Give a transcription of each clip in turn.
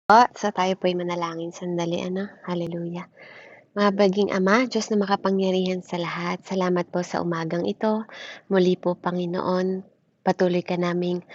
So tayo po'y manalangin sandali ano, hallelujah. Mahabaging Ama, Diyos na makapangyarihan sa lahat, salamat po sa umagang ito. Muli po, Panginoon, patuloy ka naming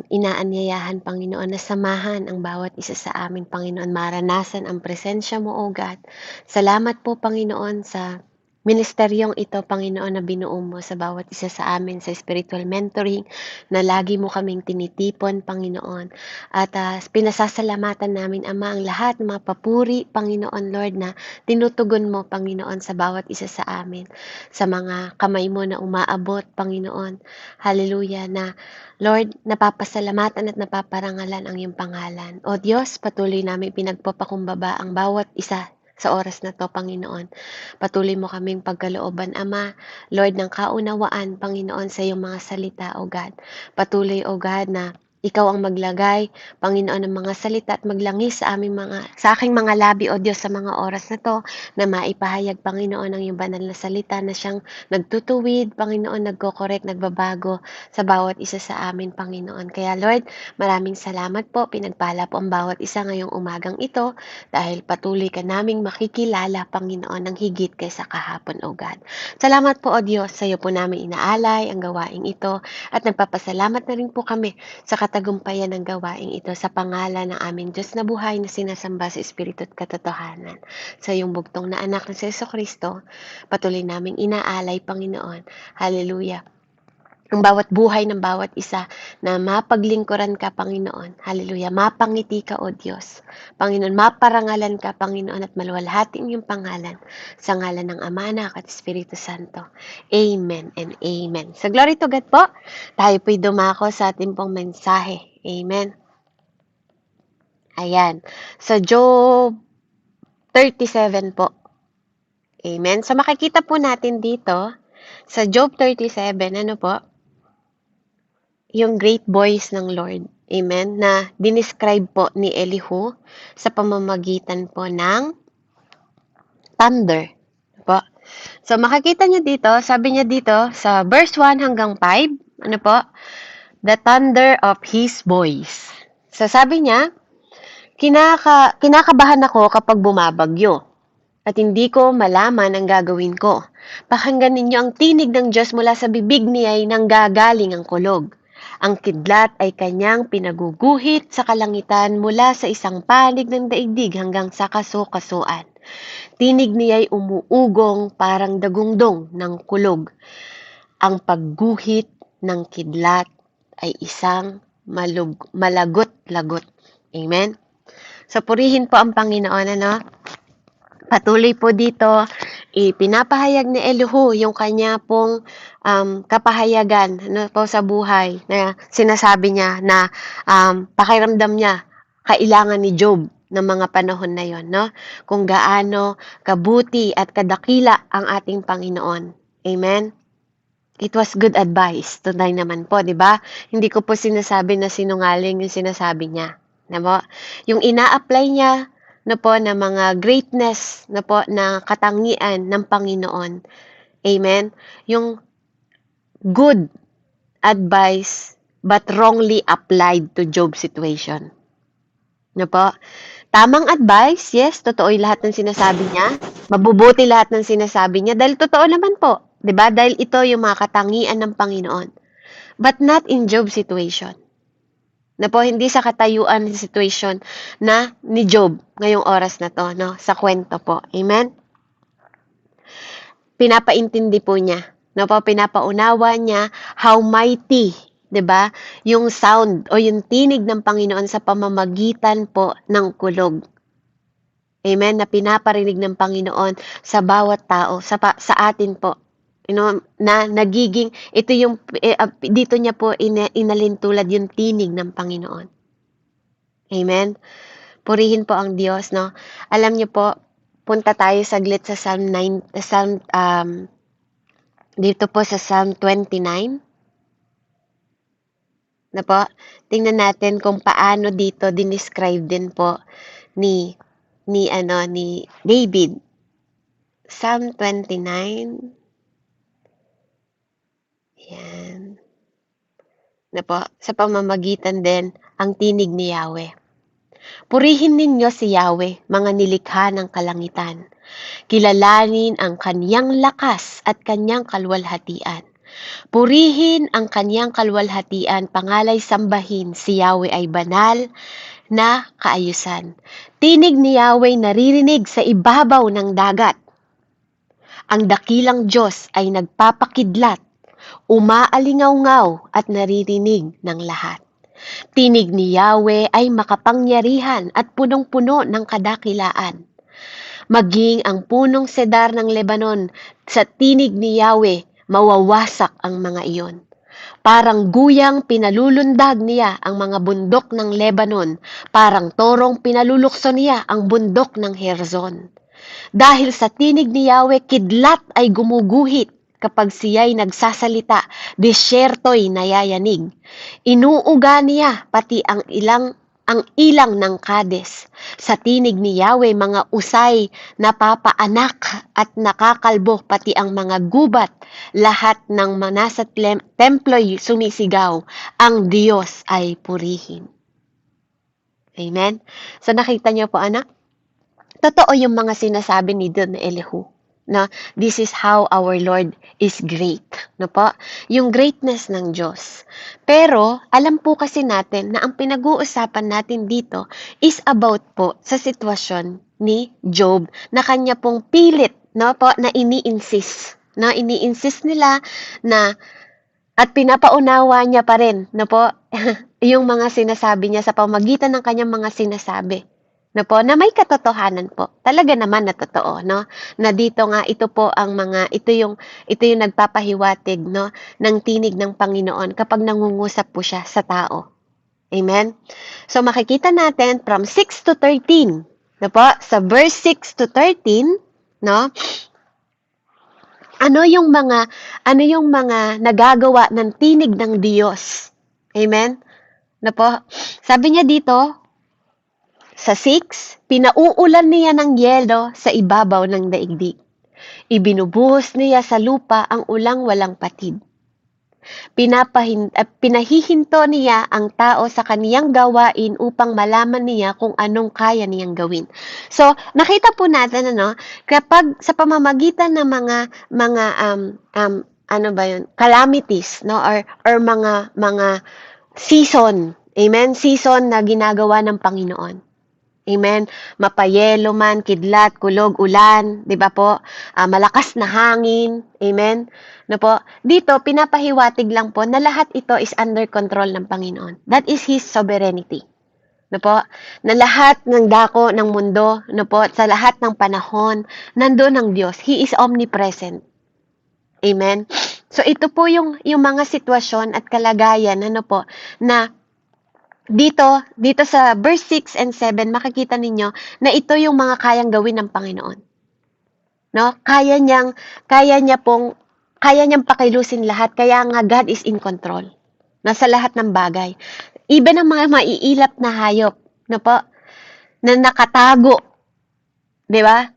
inaanyayahan, Panginoon, na samahan ang bawat isa sa amin, Panginoon, maranasan ang presensya mo, O God. Salamat po, Panginoon, sa ministeryong ito, Panginoon, na binuo mo sa bawat isa sa amin sa spiritual mentoring, na lagi mo kaming tinitipon, Panginoon. At pinasasalamatan namin, Ama, ang lahat ng mga papuri, Panginoon Lord, na tinutugon mo, Panginoon, sa bawat isa sa amin, sa mga kamay mo na umaabot, Panginoon. Hallelujah, na Lord, napapasalamatan at napaparangalan ang iyong pangalan. O Diyos, patuloy namin pinagpapakumbaba ang bawat isa sa oras na to, Panginoon. Patuloy mo kaming pagkalooban, Ama, Lord, ng kaunawaan, Panginoon, sa iyong mga salita, O God. Patuloy, O God, na ikaw ang maglagay, Panginoon, ng mga salita at maglangis sa aking mga labi, O Diyos, sa mga oras na to, na maipahayag, Panginoon, ang iyong banal na salita na siyang nagtutuwid, Panginoon, nagko-correct, nagbabago sa bawat isa sa amin, Panginoon. Kaya, Lord, maraming salamat po. Pinagpala po ang bawat isa ngayong umagang ito dahil patuloy ka naming makikilala, Panginoon, ng higit kaysa kahapon, O God. Salamat po, O Diyos, sa iyo po namin inaalay ang gawaing ito at nagpapasalamat na rin po kami sa katagumpayan ng gawaing ito sa pangalan ng aming Diyos na buhay na sinasamba sa Espiritu at katotohanan. Sa iyong bugtong na anak na si Jesucristo, patuloy naming inaalay, Panginoon. Hallelujah. Ang bawat buhay ng bawat isa na mapaglingkuran ka, Panginoon. Hallelujah. Mapangiti ka, O Diyos. Panginoon, maparangalan ka, Panginoon, at maluwalhati ang iyong pangalan sa ngalan ng Ama, Anak at Espiritu Santo. Amen and amen. So, glory to God po. Tayo po'y dumako sa ating pong mensahe. Amen. Ayan. So, Job 37 po. Amen. So, makikita po natin dito sa Job 37, ano po? Yung great voice ng Lord. Amen. Na dinescribe po ni Elihu sa pamamagitan po ng thunder. Po. So, makikita niyo dito, sabi niya dito sa verse 1 hanggang 5, ano po? The thunder of His voice. So, sabi niya, kinakabahan ako kapag bumabagyo at hindi ko malaman ang gagawin ko. Pakinggan ninyo ang tinig ng Diyos mula sa bibig niya ay nanggagaling ang kulog. Ang kidlat ay kanyang pinaguguhit sa kalangitan mula sa isang panig ng daigdig hanggang sa kasukasuan. Tinig niya ay umuugong parang dagundong ng kulog. Ang pagguhit ng kidlat ay isang malagot-lagot. Amen? So, purihin po ang Panginoon, ano? Patuloy po dito, ipinapahayag ni Elihu yung kanya pong kapahayagan ano, po sa buhay na sinasabi niya na pakiramdam niya kailangan ni Job ng mga panahon na yon, no? Kung gaano kabuti at kadakila ang ating Panginoon. Amen? It was good advice. Tunay naman po, di ba? Hindi ko po sinasabi na sinungaling yung sinasabi niya. Diba? Yung ina-apply niya na po na mga greatness na po na katangian ng Panginoon. Amen? Yung good advice but wrongly applied to Job's situation. Na po? Tamang advice, yes, totoo yung lahat ng sinasabi niya. Mabubuti lahat ng sinasabi niya dahil totoo naman po. 'Di ba? Dahil ito yung mga katangian ng Panginoon. But not in Job's situation. Na po, hindi sa katayuan ng situation na ni Job ngayong oras na to, no? Sa kwento po. Amen? Pinapaintindi po niya. No po, pinapaunawa niya how mighty, 'di ba? Yung sound o yung tinig ng Panginoon sa pamamagitan po ng kulog. Amen, na pinaparinig ng Panginoon sa bawat tao, sa atin po. You know, na nagiging, ito yung, dito niya po inalintulad yung tinig ng Panginoon. Amen? Purihin po ang Diyos, no? Alam niyo po, punta tayo saglit sa dito po sa Psalm 29. Na po, tingnan natin kung paano dito dinescribe din po ni David. Psalm 29. Yan. Na po, sa pamamagitan din ang tinig ni Yahweh. Purihin ninyo si Yahweh, mga nilikha ng kalangitan. Kilalanin ang kaniyang lakas at kaniyang kalwalhatian. Purihin ang kaniyang kalwalhatian, pangalay sambahin, si Yahweh ay banal na kaayusan. Tinig ni Yahweh naririnig sa ibabaw ng dagat. Ang dakilang Diyos ay nagpapakidlat, umaalingaw-ngaw at naririnig ng lahat. Tinig ni Yahweh ay makapangyarihan at punong-puno ng kadakilaan. Maging ang punong sedar ng Lebanon, sa tinig ni Yahweh, mawawasak ang mga iyon. Parang guyang pinalulundag niya ang mga bundok ng Lebanon, parang torong pinalulukso niya ang bundok ng Herzon. Dahil sa tinig ni Yahweh, kidlat ay gumuguhit. Kapag siya'y nagsasalita, disyerto'y nayayanig. Inuuga niya pati ang ilang ng Kades. Sa tinig ni Yahweh, mga usay napapaanak at nakakalbo, pati ang mga gubat. Lahat ng nasa templo'y sumisigaw, ang Diyos ay purihin. Amen? So nakita niyo po, anak? Totoo yung mga sinasabi ni Don Elihu, na this is how our Lord is great, no po? Yung greatness ng Diyos. Pero alam po kasi natin na ang pinag-uusapan natin dito is about po sa sitwasyon ni Job na kanya pong pilit, no po, na ini-insist nila na at pinapaunawa niya pa rin, no po, yung mga sinasabi niya sa pamagitan ng kanyang mga sinasabi. No po, na may katotohanan po. Talaga naman na totoo, no? Na dito nga ito po ang mga ito yung nagpapahiwatig, no, ng tinig ng Panginoon kapag nangungusap po siya sa tao. Amen. So makikita natin from 6 to 13, no po? Sa verse 6 to 13, no? Ano yung mga nagagawa ng tinig ng Diyos? Amen. No po? Sabi niya dito, sa 6, pinauulan niya ng yelo sa ibabaw ng daigdig. Ibinubuhos niya sa lupa ang ulang walang patid. Pinahihinto niya ang tao sa kaniyang gawain upang malaman niya kung anong kaya niyang gawin. So, nakita po natin, kapag sa pamamagitan ng calamities, no, or mga season, amen, season na ginagawa ng Panginoon. Amen. Mapayelo man, kidlat, kulog, ulan, 'di ba po? Malakas na hangin. Amen. No po? Dito pinapahiwatig lang po na lahat ito is under control ng Panginoon. That is his sovereignty. No po? Na lahat ng dako ng mundo, no po, sa lahat ng panahon, nandoon ang Diyos. He is omnipresent. Amen. So ito po yung mga sitwasyon at kalagayan, ano po, na dito sa verse 6 and 7, makikita ninyo na ito yung mga kayang gawin ng Panginoon. No? Kaya niyang pakilusin lahat, kaya nga God is in control. Nasa lahat ng bagay. Even ang mga maiilap na hayop, no po, na nakatago, 'di ba?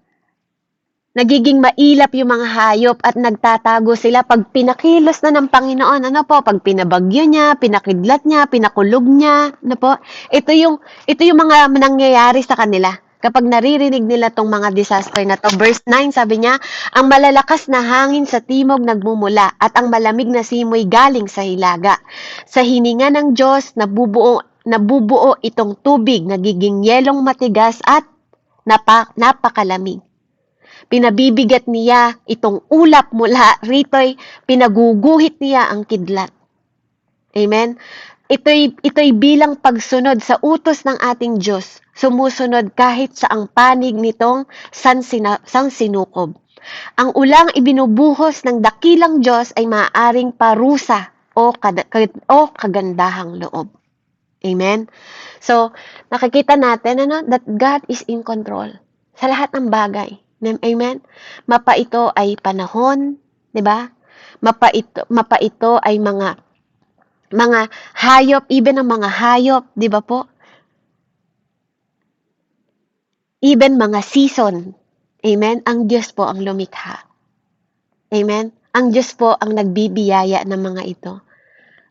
Nagiging mailap yung mga hayop at nagtatago sila pag pinakilos na ng Panginoon. Ano po? Pag pinabagyo niya, pinakidlat niya, pinakulog niya. Ano po? Ito yung mga nangyayari sa kanila. Kapag naririnig nila tong mga disaster na to. Verse 9, sabi niya, ang malalakas na hangin sa timog nagmumula at ang malamig na simoy galing sa hilaga. Sa hininga ng Diyos, nabubuo itong tubig, nagiging yelong matigas at napakalamig. Pinabibigat niya itong ulap mula rito'y pinaguguhit niya ang kidlat. Amen? Ito'y bilang pagsunod sa utos ng ating Diyos, sumusunod kahit sa ang panig nitong sansinukob. Ang ulang ibinubuhos ng dakilang Diyos ay maaaring parusa o kagandahang loob. Amen? So, nakikita natin that God is in control sa lahat ng bagay. Amen? Mapaito ay panahon, 'di ba? Mapaito ay mga hayop, even ang mga hayop, 'di ba po? Even mga season. Amen? Ang Diyos po ang lumikha. Amen? Ang Diyos po ang nagbibiyaya ng mga ito.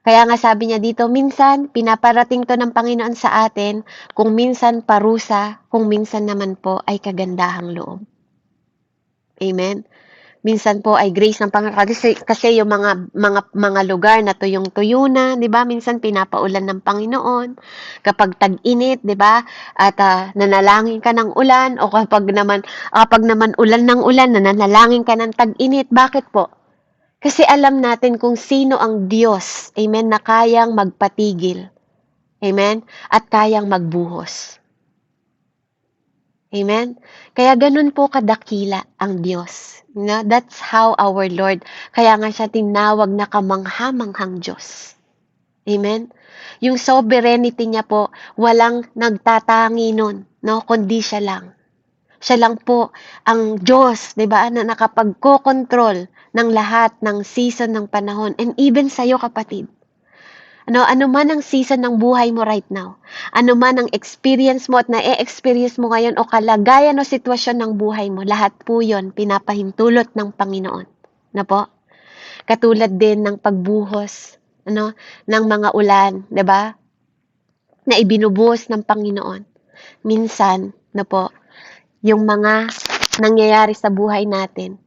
Kaya nga sabi niya dito, minsan pinaparating to ng Panginoon sa atin, kung minsan parusa, kung minsan naman po ay kagandahang loob. Amen. Minsan po ay grace ng Panginoon kasi yung mga lugar na tuyong-tuyo na, 'di ba? Minsan pinapaulan ng Panginoon kapag tag-init, 'di ba? At nanalangin ka ng ulan o kapag naman ulan ng ulan, nanalangin ka ng tag-init. Bakit po? Kasi alam natin kung sino ang Diyos, amen, na kayang magpatigil, amen, at kayang magbuhos. Amen? Kaya ganun po kadakila ang Diyos. No? That's how our Lord, kaya nga siya tinawag na kamangha-manghang Diyos. Amen? Yung sovereignty niya po, walang nagtatangi nun, no? Kundi siya lang. Siya lang po ang Diyos, 'di ba, na nakapagko-control ng lahat ng season ng panahon, and even sa'yo, kapatid. Ano man ang season ng buhay mo right now, ano man ang experience mo at na-e-experience mo ngayon o kalagayan o sitwasyon ng buhay mo, lahat po yun pinapahintulot ng Panginoon. Na po? Katulad din ng pagbuhos, ng mga ulan, 'di ba? Na ibinubuhos ng Panginoon. Minsan, na po, yung mga nangyayari sa buhay natin,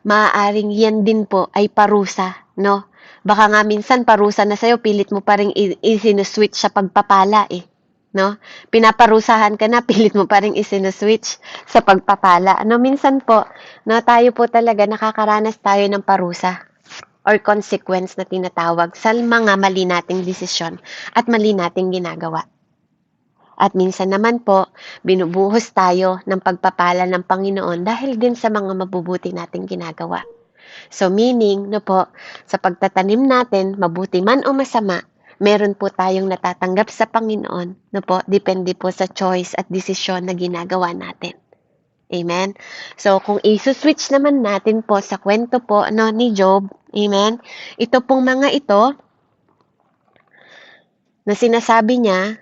maaaring yan din po ay parusa, no? Baka nga minsan parusa na sa'yo, pilit mo pa rin isinuswitch sa pagpapala eh. No? Pinaparusahan ka na, pilit mo pa rin isinuswitch sa pagpapala. Minsan po, tayo po talaga nakakaranas tayo ng parusa or consequence na tinatawag sa mga mali nating desisyon at mali nating ginagawa. At minsan naman po, binubuhos tayo ng pagpapala ng Panginoon dahil din sa mga mabubuti nating ginagawa. So meaning, sa pagtatanim natin, mabuti man o masama, meron po tayong natatanggap sa Panginoon, depende po sa choice at desisyon na ginagawa natin. Amen? So, kung i-switch naman natin po sa kwento po ni Job, amen, ito pong mga ito, na sinasabi niya,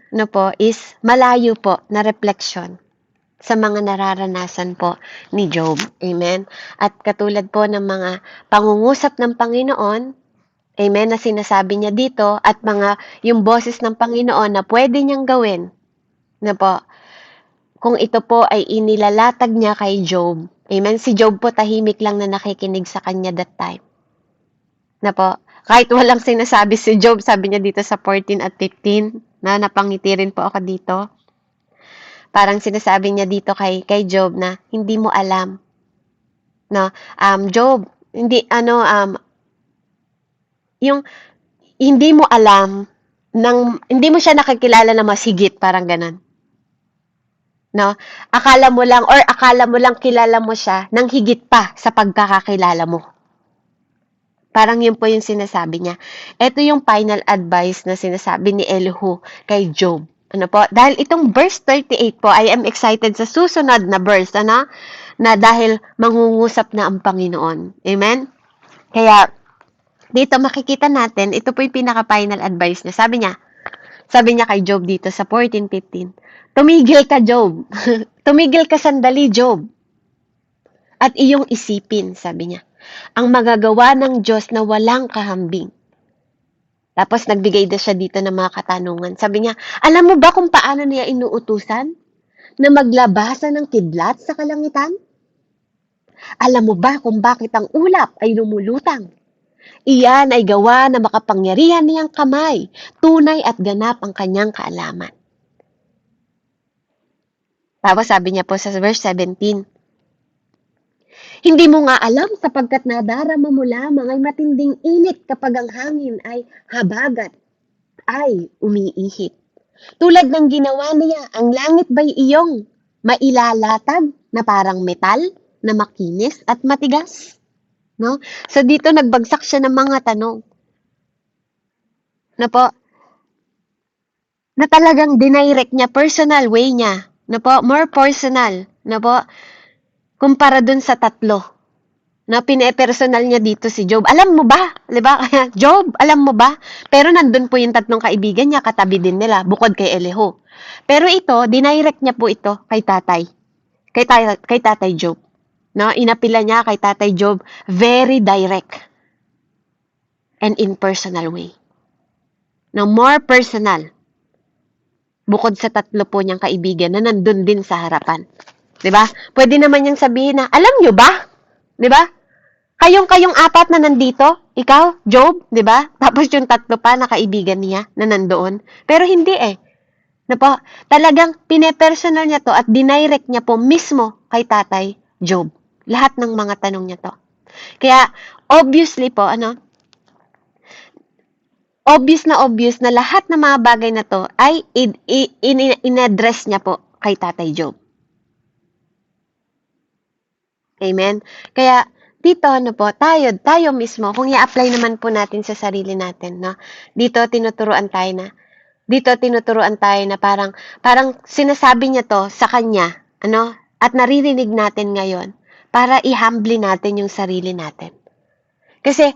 is malayo po na reflection sa mga nararanasan po ni Job. Amen? At katulad po ng mga pangungusap ng Panginoon, amen, na sinasabi niya dito, at yung boses ng Panginoon na pwede niyang gawin, kung ito po ay inilalatag niya kay Job. Amen? Si Job po tahimik lang na nakikinig sa kanya that time. Kahit walang sinasabi si Job, sabi niya dito sa 14 at 15, napangiti rin po ako dito. Parang sinasabi niya dito kay Job na hindi mo alam. Job, yung hindi mo alam, hindi mo siya nakikilala na mas higit, parang ganun. Akala mo lang kilala mo siya nang higit pa sa pagkakakilala mo. Parang yun po yung sinasabi niya. Ito yung final advice na sinasabi ni Elihu kay Job. Dahil itong verse 38 po, I am excited sa susunod na verse, na dahil mangungusap na ang Panginoon. Amen? Kaya, dito makikita natin, ito po yung pinaka-final advice niya. Sabi niya kay Job dito sa 14:15, tumigil ka, Job. Tumigil ka sandali, Job. At iyong isipin, sabi niya, ang magagawa ng Diyos na walang kahambing. Tapos nagbigay na siya dito ng mga katanungan. Sabi niya, alam mo ba kung paano niya inuutusan na maglabasan ng kidlat sa kalangitan? Alam mo ba kung bakit ang ulap ay lumulutang? Iyan ay gawa na makapangyarihan niyang kamay, tunay at ganap ang kanyang kaalaman. Tapos sabi niya po sa verse 17, hindi mo nga alam sapagkat nadarama mo lamang ay matinding init kapag ang hangin ay habagat ay umiihip. Tulad ng ginawa niya, ang langit ba'y iyong mailalatag na parang metal na makinis at matigas? So dito nagbagsak siya ng mga tanong. Na talagang dinirect niya, personal way niya. More personal. Kumpara dun sa tatlo na pine-personal niya dito si Job. Alam mo ba? 'Di ba? Job, alam mo ba? Pero nandun po yung tatlong kaibigan niya, katabi din nila, bukod kay Elihu. Pero ito, dinirect niya po ito kay tatay. Kay tatay Job. Inapila niya kay tatay Job, very direct and in personal way. na more personal, bukod sa 3 po niyang kaibigan na nandun din sa harapan. 'Di ba? Pwede naman niyang sabihin na, "Alam niyo ba?" 'Di ba? Kayong 4 na nandito, ikaw, Job, 'di ba? Tapos yung 3 pa na kaibigan niya na nandoon. Pero hindi eh. Na po, talagang pinepersonal niya to at dinirect niya po mismo kay Tatay Job. Lahat ng mga tanong niya to. Kaya, obviously po, obvious na lahat ng mga bagay na to ay in-address niya po kay Tatay Job. Amen? Kaya, dito po, tayo mismo, kung i-apply naman po natin sa sarili natin, no? Dito tinuturuan tayo na parang sinasabi niya to sa kanya, at naririnig natin ngayon para i-humble natin yung sarili natin. Kasi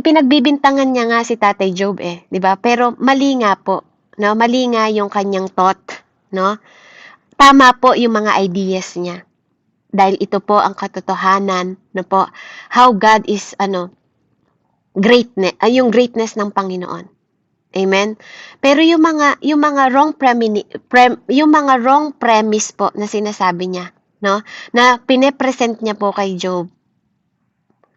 pinagbibintangan niya nga si Tatay Job 'di ba? Pero mali nga po, no? Mali nga yung kanyang thought, no? Tama po yung mga ideas niya. Dahil ito po ang katotohanan, no po, how God is yung greatness ng Panginoon. Amen. Pero yung mga wrong premise po na sinasabi niya, no? Na pine-present niya po kay Job.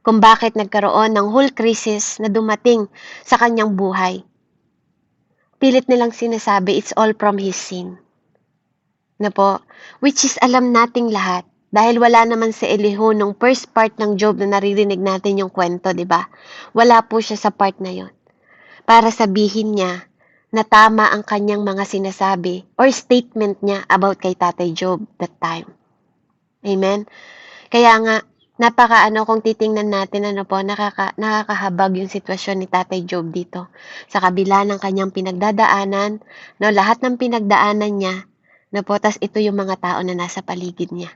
Kung bakit nagkaroon ng whole crisis na dumating sa kanyang buhay. Pilit nilang sinasabi, it's all from his sin. Na po, which is alam nating lahat. Dahil wala naman sa Elihu nung first part ng Job na naririnig natin yung kwento, di ba? Wala po siya sa part na yon. Para sabihin niya na tama ang kanyang mga sinasabi or statement niya about kay Tatay Job that time. Amen? Kaya nga, kung titingnan natin, nakakahabag yung sitwasyon ni Tatay Job dito. Sa kabila ng kanyang pinagdadaanan, no, lahat ng pinagdaanan niya, po, tas ito yung mga tao na nasa paligid niya.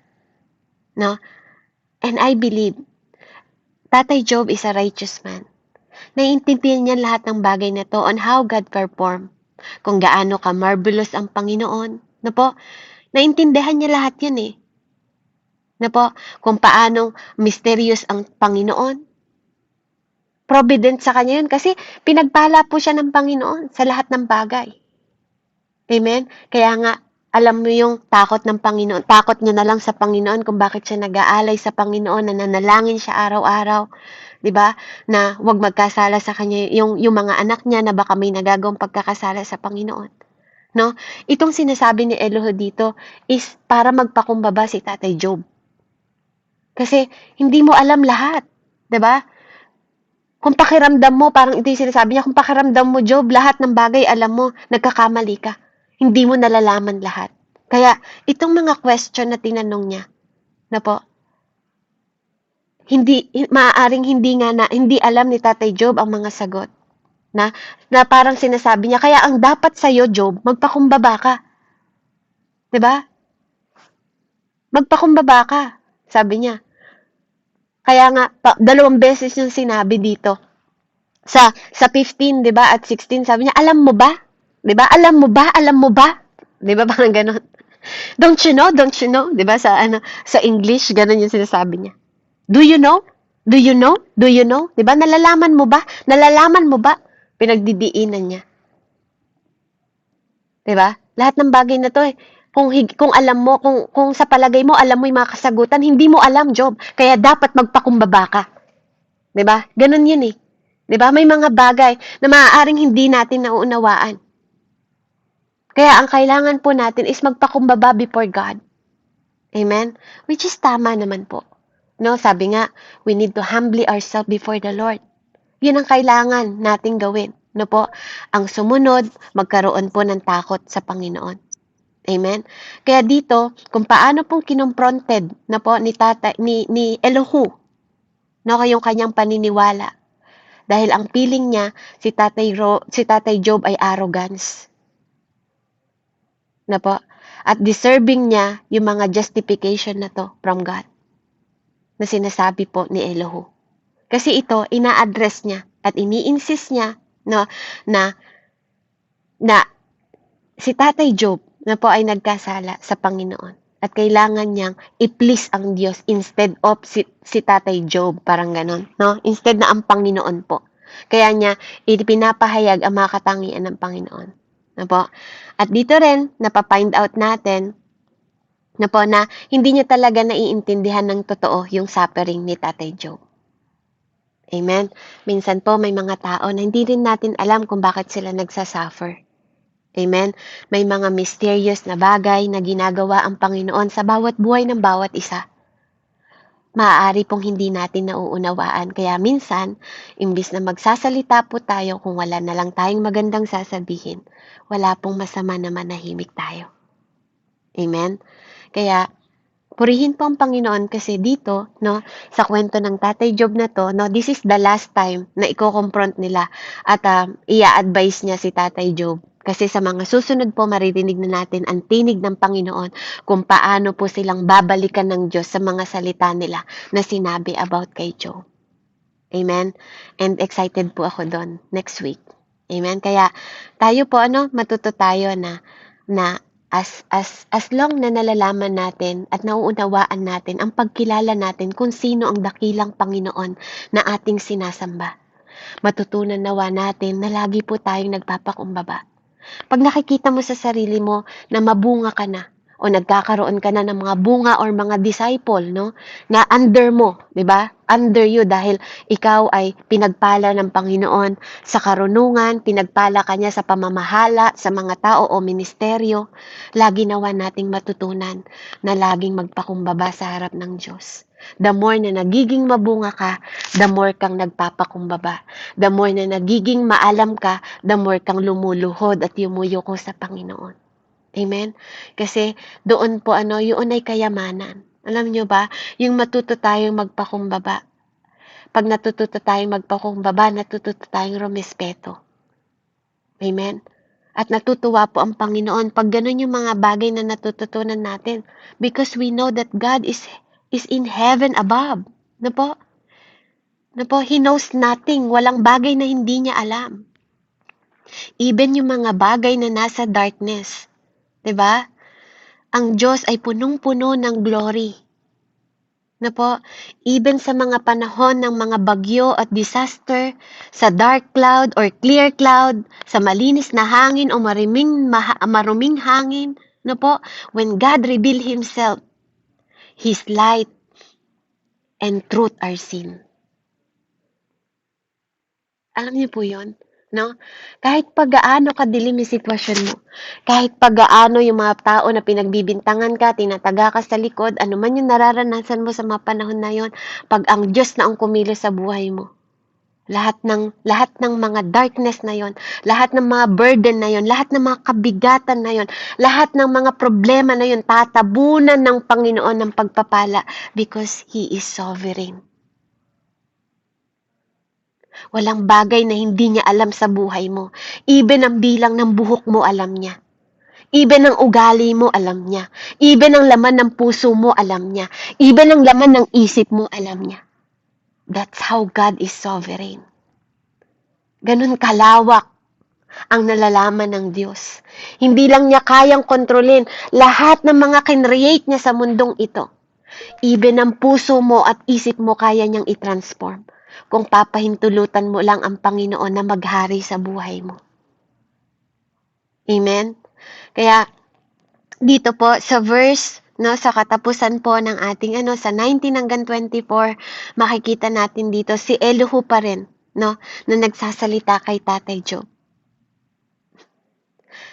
No? And I believe, Tatay Job is a righteous man. Naiintindihan niya lahat ng bagay na to on how God perform. Kung gaano ka marvelous ang Panginoon. No po? Naiintindihan niya lahat yun eh. Na po, kung paanong mysterious ang Panginoon. Provident sa kanya yun kasi pinagpala po siya ng Panginoon sa lahat ng bagay. Amen? Kaya nga, alam mo yung takot ng Panginoon, takot niya na lang sa Panginoon kung bakit siya nag-aalay sa Panginoon, na nanalangin siya araw-araw. 'Di ba? Na huwag magkasala sa kanya yung mga anak niya na baka may nagagawang pagkakasala sa Panginoon. No? Itong sinasabi ni Elihu dito is para magpakumbaba si Tatay Job. Kasi hindi mo alam lahat, 'di ba? Kung pakiramdam mo, parang ito yung sinasabi niya, kung pakiramdam mo, Job, lahat ng bagay alam mo, nagkakamali ka. Hindi mo nalalaman lahat. Kaya, itong mga question na tinanong niya, na po, maaaring hindi alam ni Tatay Job ang mga sagot. Na parang sinasabi niya, kaya ang dapat sa'yo, Job, magpakumbaba ka. 'Di ba? Magpakumbaba ka, sabi niya. Kaya nga, 2 beses yung sinabi dito. Sa 15, 'di ba, at 16, sabi niya, alam mo ba? 'Di ba? Alam mo ba? Alam mo ba? 'Di ba parang gano'n? Don't you know? Don't you know? 'Di ba sa English, gano'n yung sinasabi niya. Do you know? Do you know? Do you know? 'Di ba? Nalalaman mo ba? Nalalaman mo ba? Pinagdidiinan niya. 'Di ba? Lahat ng bagay na 'to kung alam mo, kung sa palagay mo alam mo 'yung mga kasagutan, hindi mo alam, Job. Kaya dapat magpakumbaba ka. 'Di ba? Ganun 'yun eh. 'Di ba? May mga bagay na maaaring hindi natin nauunawaan. Kaya ang kailangan po natin is magpakumbaba before God. Amen? Which is tama naman po. No, sabi nga, we need to humbly ourselves before the Lord. Yun ang kailangan nating gawin. No po? Ang sumunod, magkaroon po ng takot sa Panginoon. Amen? Kaya dito, kung paano pong kinonfronted na po ni Elihu, no, kayong kanyang paniniwala. Dahil ang feeling niya, si Tatay Job ay arrogance. Na po? At deserving niya yung mga justification na to from God. Na sinasabi po ni Elihu. Kasi ito, ina-address niya at ini-insist niya no, na si Tatay Job na po ay nagkasala sa Panginoon. At kailangan niyang i-please ang Diyos instead of si Tatay Job. Parang ganon. No? Instead na ang Panginoon po. Kaya niya ipinapahayag ang mga katangian ng Panginoon. Na po? At dito rin, napapind out natin na po na hindi niya talaga naiintindihan ng totoo yung suffering ni Tatay Joe. Amen? Minsan po may mga tao na hindi rin natin alam kung bakit sila nagsasuffer. Amen? May mga mysterious na bagay na ginagawa ang Panginoon sa bawat buhay ng bawat isa. Maaari pong hindi natin nauunawaan. Kaya minsan, imbis na magsasalita po tayo kung wala na lang tayong magandang sasabihin, wala pong masama na manahimik tayo. Amen? Kaya, purihin po ang Panginoon kasi dito, no, sa kwento ng Tatay Job na to, no, this is the last time na iko-confront nila at i-advise niya si Tatay Job. Kasi sa mga susunod po, maririnig na natin ang tinig ng Panginoon kung paano po silang babalikan ng Diyos sa mga salita nila na sinabi about kay Job. Amen? And excited po ako doon next week. Amen? Kaya tayo po, matuto tayo na as long na nalalaman natin at nauunawaan natin ang pagkilala natin kung sino ang dakilang Panginoon na ating sinasamba. Matutunan nawa natin na lagi po tayong nagpapakumbaba. Pag nakikita mo sa sarili mo na mabunga ka na o nagkakaroon ka na ng mga bunga or mga disciple, no, na under mo, 'di ba? Under you dahil ikaw ay pinagpala ng Panginoon sa karunungan, pinagpala ka niya sa pamamahala sa mga tao o ministeryo. Lagi nawa nating matutunan na laging magpakumbaba sa harap ng Diyos. The more na nagiging mabunga ka, the more kang nagpapakumbaba. The more na nagiging maalam ka, the more kang lumuluhod at yumuyuko sa Panginoon. Amen? Kasi doon po yun ay kayamanan. Alam nyo ba, yung matuto tayong magpakumbaba. Pag natututo tayong magpakumbaba, natututo tayong rumespeto. Amen? At natutuwa po ang Panginoon pag ganun yung mga bagay na natututunan natin. Because we know that God is in heaven above. Na po? He knows nothing. Walang bagay na hindi niya alam. Even yung mga bagay na nasa darkness. 'Di ba? Ang Diyos ay punong-puno ng glory. Na po? Even sa mga panahon ng mga bagyo at disaster, sa dark cloud or clear cloud, sa malinis na hangin o maruming hangin, na po? When God revealed Himself, His light and truth are seen. Alam niyo po yun? No? Kahit pagaano kadilim yung sitwasyon mo, kahit pagaano yung mga tao na pinagbibintangan ka, tinataga ka sa likod, ano man yung nararanasan mo sa mga panahon na yon, pag ang Diyos na ang kumilos sa buhay mo, lahat ng mga darkness na yon, lahat ng mga burden na yon, lahat ng mga kabigatan na yon, lahat ng mga problema na yon, tatabunan ng Panginoon ng pagpapala because He is sovereign. Walang bagay na hindi niya alam sa buhay mo. Even ang bilang ng buhok mo, alam niya. Even ang ugali mo, alam niya. Even ang laman ng puso mo, alam niya. Even ang laman ng isip mo, alam niya. That's how God is sovereign. Ganun kalawak ang nalalaman ng Diyos. Hindi lang niya kayang kontrolin lahat ng mga kinreate niya sa mundong ito. Even ang puso mo at isip mo kaya niyang i-transform kung papahintulutan mo lang ang Panginoon na maghari sa buhay mo. Amen? Kaya, dito po sa verse, sa katapusan po ng ating sa 19 hanggang 24, makikita natin dito si Elihu pa rin, na nagsasalita kay Tatay Job.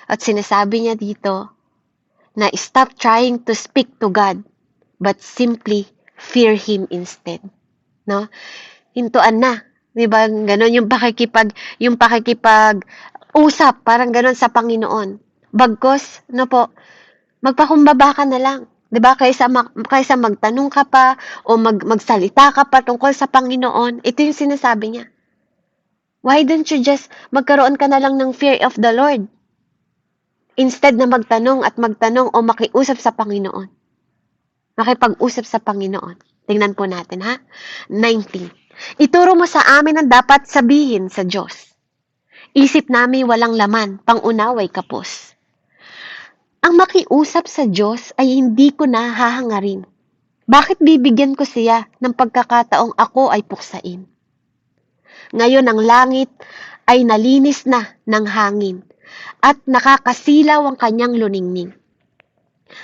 At sinasabi niya dito na stop trying to speak to God, but simply fear Him instead. No? Hintuan na. 'Di ba? Ganon yung pakikipag-usap, parang ganon sa Panginoon. Bagkos, magpakumbaba ka na lang. 'Di ba? Kaysa magtanong ka pa o magsalita ka pa tungkol sa Panginoon, ito yung sinasabi niya. Why don't you just magkaroon ka na lang ng fear of the Lord? Instead na magtanong o makiusap sa Panginoon. Makipag-usap sa Panginoon. Tingnan po natin, ha? 19. Ituro mo sa amin ang dapat sabihin sa Diyos. Isip namin walang laman, pangunaway kapos. Ang makiusap sa Diyos ay hindi ko na hahangarin. Bakit bibigyan ko siya ng pagkakataong ako ay puksain? Ngayon ang langit ay nalinis na ng hangin at nakakasilaw ang kanyang luningning.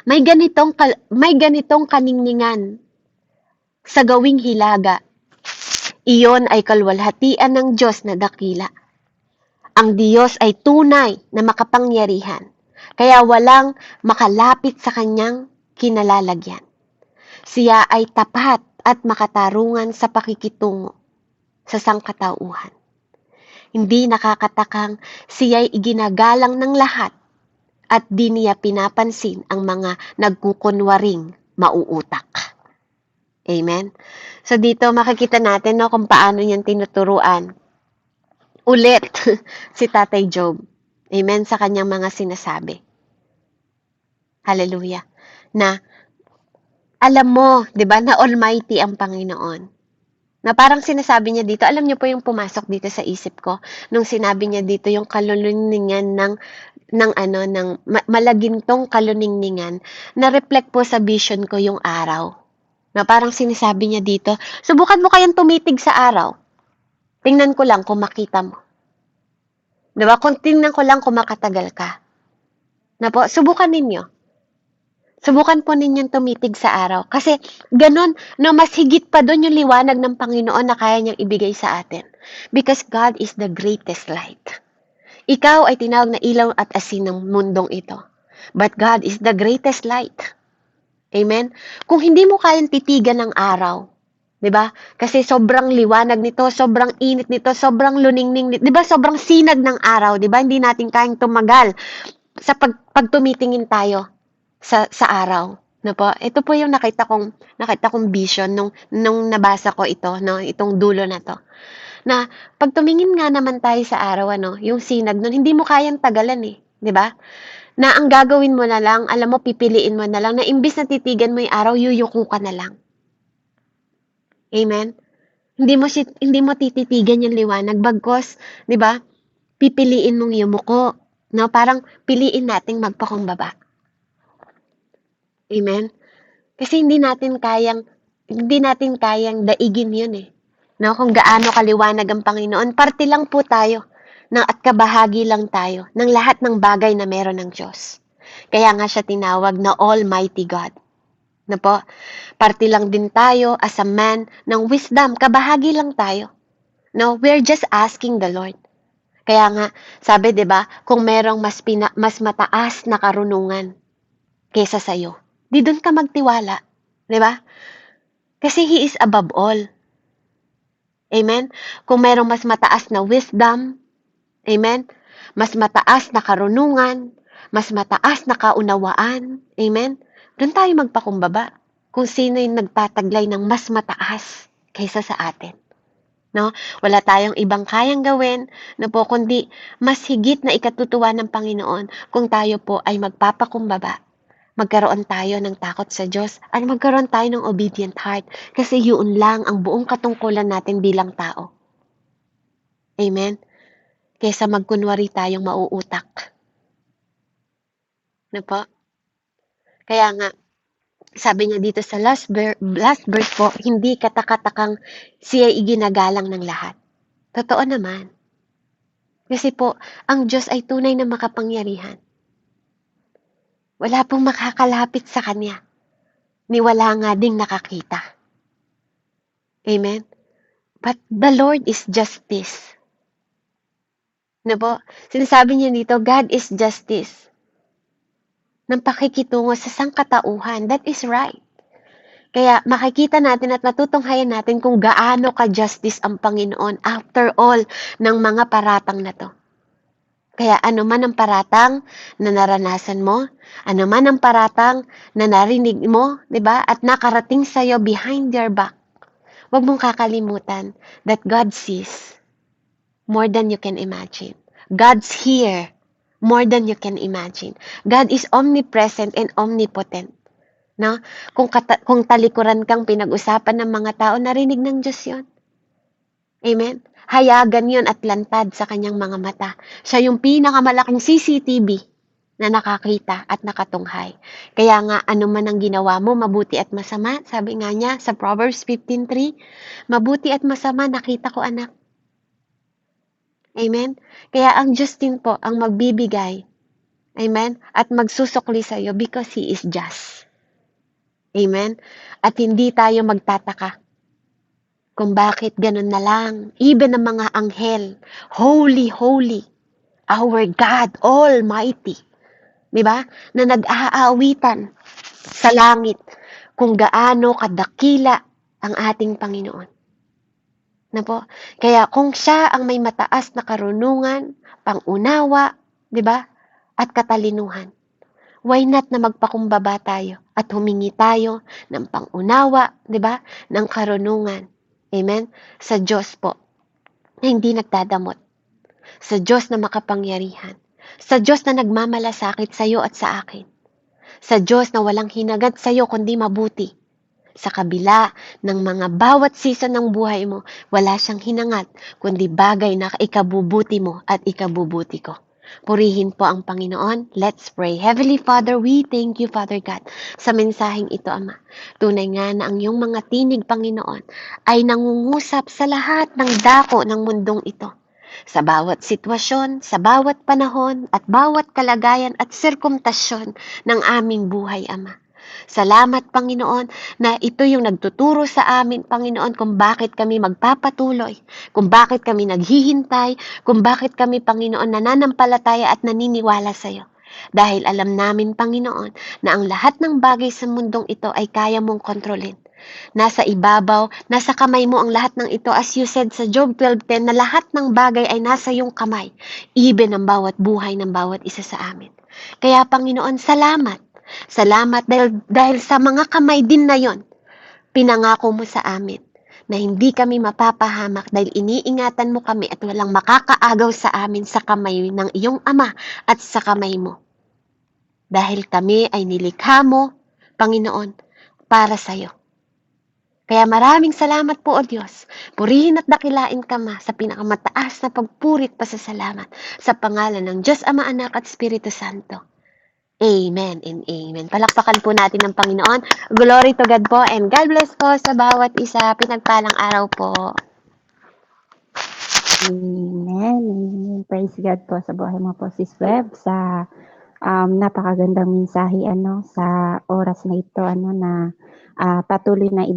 May ganitong kaningningan sa gawing hilaga. Iyon ay kalwalhatian ng Diyos na dakila. Ang Diyos ay tunay na makapangyarihan, kaya walang makalapit sa kanyang kinalalagyan. Siya ay tapat at makatarungan sa pakikitungo sa sangkatauhan. Hindi nakakatakang siya'y iginagalang ng lahat at di niya pinapansin ang mga nagkukunwaring mauutak. Amen? So dito makikita natin no, kung paano niyang tinuturuan ulit si Tatay Job. Amen? Sa kanyang mga sinasabi. Hallelujah. Na alam mo, di ba, na Almighty ang Panginoon. Na parang sinasabi niya dito, alam niyo po yung pumasok dito sa isip ko, nung sinabi niya dito yung kalulunningan ng malagintong kaluningningan, na reflect po sa vision ko yung araw. Na parang sinasabi niya dito, subukan mo kayang tumitig sa araw. Tingnan ko lang kung makita mo. Diba? Kung tingnan ko lang kung makatagal ka. Na po, subukan ninyo. Subukan po ninyong tumitig sa araw. Kasi ganun, no, mas higit pa doon yung liwanag ng Panginoon na kaya niyang ibigay sa atin. Because God is the greatest light. Ikaw ay tinawag na ilaw at asin ng mundong ito. But God is the greatest light. Amen? Kung hindi mo kayang titigan ng araw, 'di ba? Kasi sobrang liwanag nito, sobrang init nito, sobrang luningning nito, 'di ba? Sobrang sinag ng araw, 'di ba? Hindi natin kayang tumagal sa pag tumitingin tayo sa araw, no po? Ito po yung nakita kong vision nung nabasa ko ito, no, itong dulo na 'to. Na pag tumingin nga naman tayo sa araw, ano, yung sinag nun, hindi mo kayang tagalan eh, 'di ba? Na ang gagawin mo na lang, alam mo, pipiliin mo na lang na imbis na titigan mo yung araw, yuyuko ka na lang. Amen? Hindi mo tititigan yung liwanag, bagkos, 'di ba? Pipiliin mong yumuko, no? Parang piliin nating magpakumbaba. Amen? Kasi hindi natin kayang daigin 'yun eh. No, kung gaano kaliwanag ang Panginoon, parte lang po tayo at kabahagi lang tayo ng lahat ng bagay na meron ng Diyos. Kaya nga siya tinawag na Almighty God. Na po, parte lang din tayo as a man ng wisdom, kabahagi lang tayo. No, we're just asking the Lord. Kaya nga, sabi 'di ba, kung merong mas mataas na karunungan kaysa sa iyo, di doon ka magtiwala, 'di ba? Kasi He is above all. Amen? Kung merong mas mataas na wisdom, amen? Mas mataas na karunungan, mas mataas na kaunawaan, amen? Doon tayo magpakumbaba kung sino yung nagtataglay ng mas mataas kaysa sa atin. No? Wala tayong ibang kayang gawin na po kundi mas higit na ikatutuwa ng Panginoon kung tayo po ay magpapakumbaba. Magkaroon tayo ng takot sa Diyos at magkaroon tayo ng obedient heart kasi yun lang ang buong katungkulan natin bilang tao. Amen? Kaysa magkunwari tayong mauutak. Na po? Kaya nga, sabi niya dito sa last verse po, hindi katakatakang siya iginagalang ng lahat. Totoo naman. Kasi po, ang Diyos ay tunay na makapangyarihan. Wala pong makakalapit sa Kanya, ni wala nga ding nakakita. Amen? But the Lord is justice. Na po? Sinasabi niya dito, God is justice. Ng pakikitungo sa sangkatauhan. That is right. Kaya makikita natin at matutunghayan natin kung gaano ka-justice ang Panginoon after all ng mga paratang na to. Kaya ano man ang paratang na naranasan mo, ano man ang paratang na narinig mo, 'di ba? At nakarating sa iyo behind your back. Huwag mong kakalimutan that God sees more than you can imagine. God's here more than you can imagine. God is omnipresent and omnipotent. No? Kung talikuran kang pinag-usapan ng mga tao, narinig ng Diyos 'yon. Amen? Hayagan yon at lantad sa kanyang mga mata. Siya yung pinakamalaking CCTV na nakakita at nakatunghay. Kaya nga, ano man ang ginawa mo, mabuti at masama, sabi nga niya sa Proverbs 15:3, mabuti at masama nakita ko, anak. Amen? Kaya ang Diyos din po ang magbibigay, amen, at magsusukli sa'yo because He is just. Amen? At hindi tayo magtataka kung bakit ganun na lang. Even ang mga anghel, holy, holy, our God Almighty, di ba? Na nag-aawitan sa langit kung gaano kadakila ang ating Panginoon. Na po? Kaya kung siya ang may mataas na karunungan, pangunawa, di ba? At katalinuhan, why not na magpakumbaba tayo at humingi tayo ng pangunawa, di ba? Ng karunungan. Amen? Sa Diyos po na hindi nagdadamot. Sa Diyos na makapangyarihan. Sa Diyos na nagmamalasakit sa iyo at sa akin. Sa Diyos na walang hinagat sa iyo kundi mabuti. Sa kabila ng mga bawat season ng buhay mo, wala siyang hinangat, kundi bagay na ikabubuti mo at ikabubuti ko. Purihin po ang Panginoon. Let's pray. Heavenly Father, we thank you, Father God, sa mensaheng ito, Ama. Tunay nga na ang iyong mga tinig, Panginoon, ay nangungusap sa lahat ng dako ng mundong ito. Sa bawat sitwasyon, sa bawat panahon, at bawat kalagayan at sirkumtasyon ng aming buhay, Ama. Salamat, Panginoon, na ito yung nagtuturo sa amin, Panginoon, kung bakit kami magpapatuloy, kung bakit kami naghihintay, kung bakit kami, Panginoon, nananampalataya at naniniwala sa iyo. Dahil alam namin, Panginoon, na ang lahat ng bagay sa mundong ito ay kaya mong kontrolin. Nasa ibabaw, nasa kamay mo ang lahat ng ito, as you said sa Job 12:10, na lahat ng bagay ay nasa iyong kamay, even ang bawat buhay ng bawat isa sa amin. Kaya, Panginoon, salamat. Salamat dahil sa mga kamay din na yon, pinangako mo sa amin na hindi kami mapapahamak dahil iniingatan mo kami at walang makakaagaw sa amin sa kamay ng iyong Ama at sa kamay mo. Dahil kami ay nilikha mo, Panginoon, para sa iyo. Kaya maraming salamat po, O Diyos. Purihin at dakilain ka, Ma, sa pinakamataas na pagpurit pasasalamat sa pangalan ng Diyos, Ama, Anak at Espiritu Santo. Amen and amen. Palakpakan po natin ng Panginoon. Glory to God po and God bless po sa bawat isa. Pinagpalang araw po. Amen. Amen. Praise God po sa buhay mo po, Sis Web, sa napakagandang mensahe sa oras na ito na patuloy na